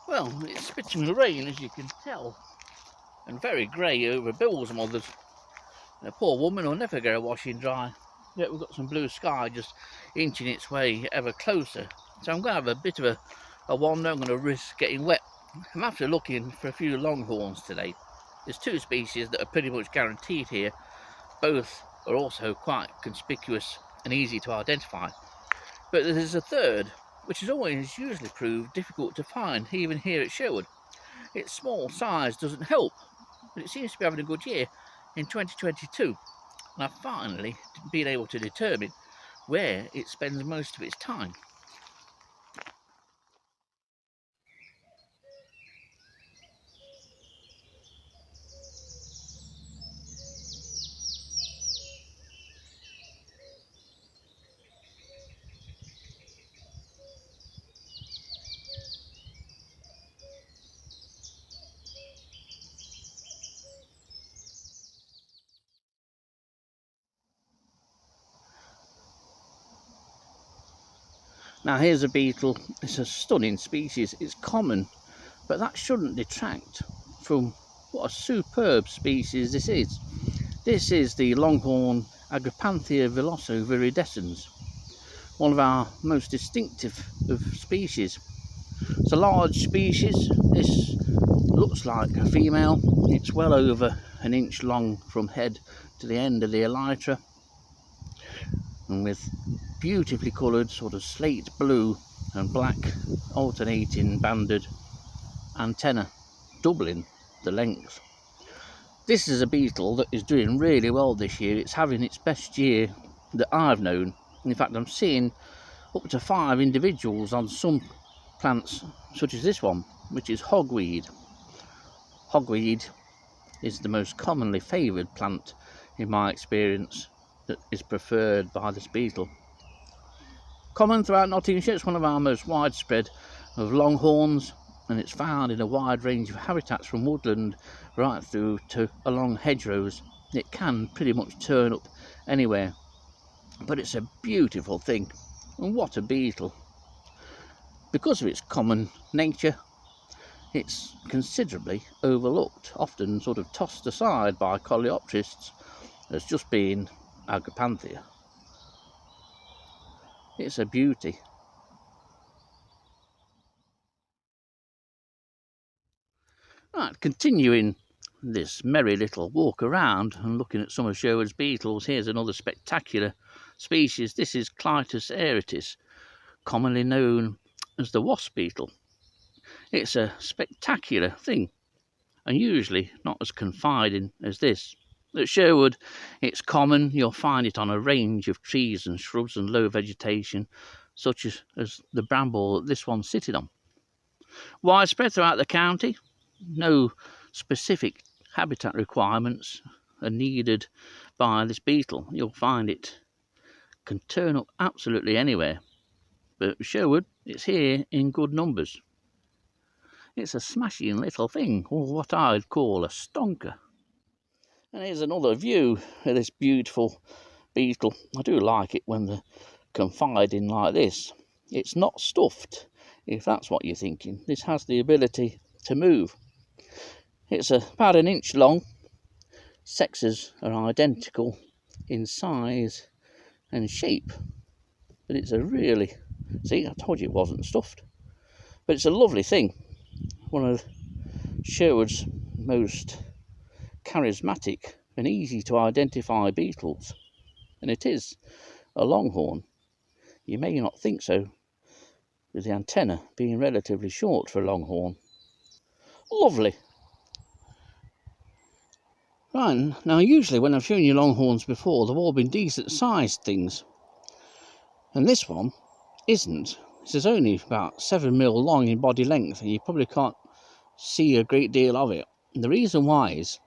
Well, it's spitting the rain, as you can tell, and very grey over Bill's mothers. The poor woman will never get her washing dry. Yet we've got some blue sky just inching its way ever closer. So I'm going to have a bit of a wander. I'm going to risk getting wet. I'm after looking for a few longhorns today. There's two species that are pretty much guaranteed here. Both are also quite conspicuous and easy to identify. But there's a third, which has always usually proved difficult to find, even here at Sherwood. Its small size doesn't help, but it seems to be having a good year in 2022. And I've finally been able to determine where it spends most of its time. Now here's a beetle. It's a stunning species. It's common, but that shouldn't detract from what a superb species this is. This is the Longhorn Agapanthia villosoviridescens, one of our most distinctive of species. It's a large species. This looks like a female. It's well over an inch long from head to the end of the elytra, and with beautifully coloured sort of slate blue and black alternating banded antenna, doubling the length. This is a beetle that is doing really well this year. It's having its best year that I've known. In fact, I'm seeing up to 5 individuals on some plants, such as this one, which is hogweed. Hogweed is the most commonly favoured plant in my experience that is preferred by this beetle. Common throughout Nottinghamshire, it's one of our most widespread of longhorns, and it's found in a wide range of habitats from woodland right through to along hedgerows. It can pretty much turn up anywhere, but it's a beautiful thing, and what a beetle. Because of its common nature, it's considerably overlooked, often sort of tossed aside by coleopterists as just being Agapanthia. It's a beauty. Right, continuing this merry little walk around and looking at some of Sherwood's beetles, here's another spectacular species. This is Clipstone Old, commonly known as the wasp beetle. It's a spectacular thing, and usually not as confiding as this. At Sherwood, it's common. You'll find it on a range of trees and shrubs and low vegetation, such as the bramble that this one's sitting on. Widespread throughout the county. No specific habitat requirements are needed by this beetle. You'll find it can turn up absolutely anywhere. But Sherwood, it's here in good numbers. It's a smashing little thing, or what I'd call a stonker. And here's another view of this beautiful beetle. I do like it when they're confiding like this. It's not stuffed, if that's what you're thinking. This has the ability to move. It's about an inch long. Sexes are identical in size and shape, but it's a really, see, I told you it wasn't stuffed, but it's a lovely thing. One of Sherwood's most charismatic and easy to identify beetles, and it is a longhorn. You may not think so, with the antenna being relatively short for a longhorn. Lovely. Right, now usually when I've shown you longhorns before, they've all been decent sized things, and this one isn't. This is only about 7 mil long in body length, and you probably can't see a great deal of it. And the reason why is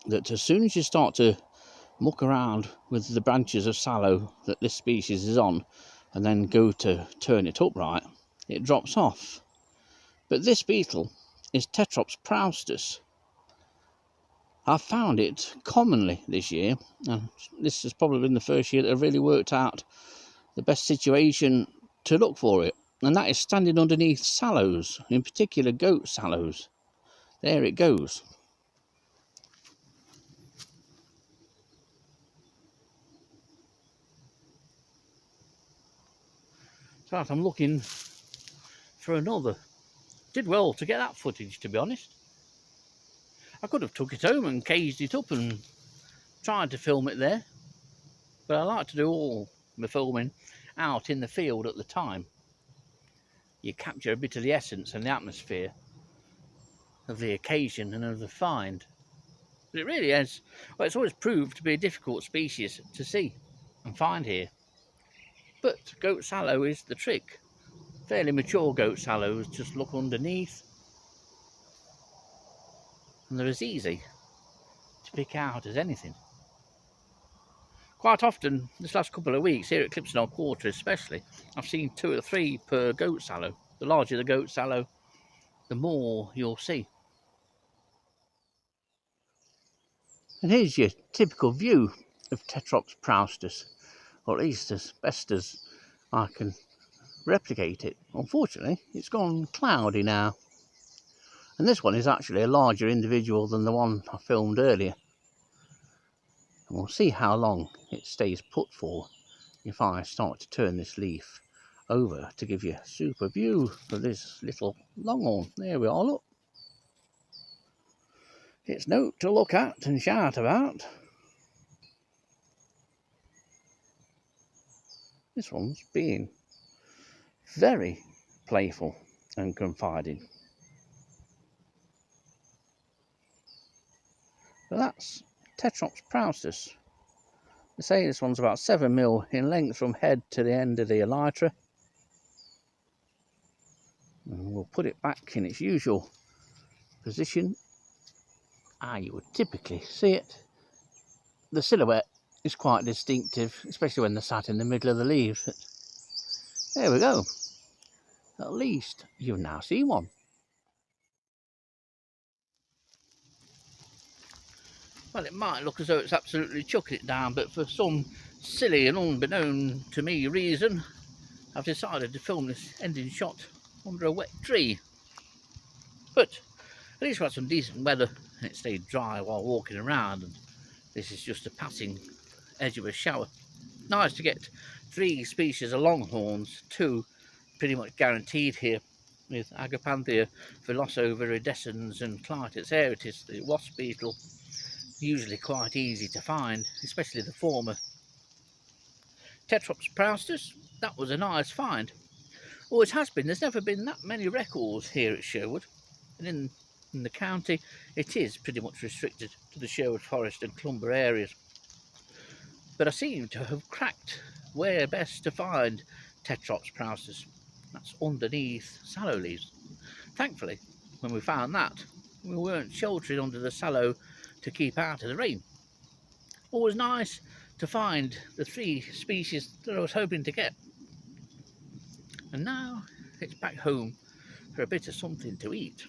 that as soon as you start to muck around with the branches of sallow that this species is on, and then go to turn it upright, it drops off. But this beetle is Tetrops praeustus. I've found it commonly this year, and this has probably been the first year that I've really worked out the best situation to look for it. and that is standing underneath sallows, in particular goat sallows. There it goes. So I'm looking for another. Did well to get that footage, to be honest. I could have took it home and caged it up and tried to film it there, but I like to do all my filming out in the field at the time. You capture a bit of the essence and the atmosphere of the occasion and of the find. But it really is, well, it's always proved to be a difficult species to see and find here. But goat sallow is the trick. Fairly mature goat sallows just look underneath, and they're as easy to pick out as anything. Quite often, this last couple of weeks, here at Clipstone Old Quarter especially, I've seen 2 or 3 per goat sallow. The larger the goat sallow, the more you'll see. And here's your typical view of Tetrops praeustus, or at least as best as I can replicate it. Unfortunately, it's gone cloudy now. And this one is actually a larger individual than the one I filmed earlier. And we'll see how long it stays put for if I start to turn this leaf over to give you a super view of this little longhorn. There we are, look. It's note to look at and shout about. This one's being very playful and confiding. So that's Tetrops praeustus. They say this one's about 7 mil in length from head to the end of the elytra. And we'll put it back in its usual position. You would typically see it. The silhouette is quite distinctive, especially when they're sat in the middle of the leaves. There we go. At least you now see one. Well, it might look as though it's absolutely chucking it down, but for some silly and unbeknown to me reason, I've decided to film this ending shot under a wet tree. But at least we had some decent weather and it stayed dry while walking around, and this is just a passing edge of a shower. Nice to get 3 species of longhorns, 2 pretty much guaranteed here, with Agapanthia, villosoviridescens and Clipstone Old Quarter, the wasp beetle, usually quite easy to find, especially the former. Tetrops praeustus, that was a nice find. Always has been. There's never been that many records here at Sherwood, and in the county it is pretty much restricted to the Sherwood Forest and Clumber areas. But I seem to have cracked where best to find Tetrops praeustus. That's underneath sallow leaves. Thankfully, when we found that, we weren't sheltering under the sallow to keep out of the rain. Always nice to find the 3 species that I was hoping to get. And now it's back home for a bit of something to eat.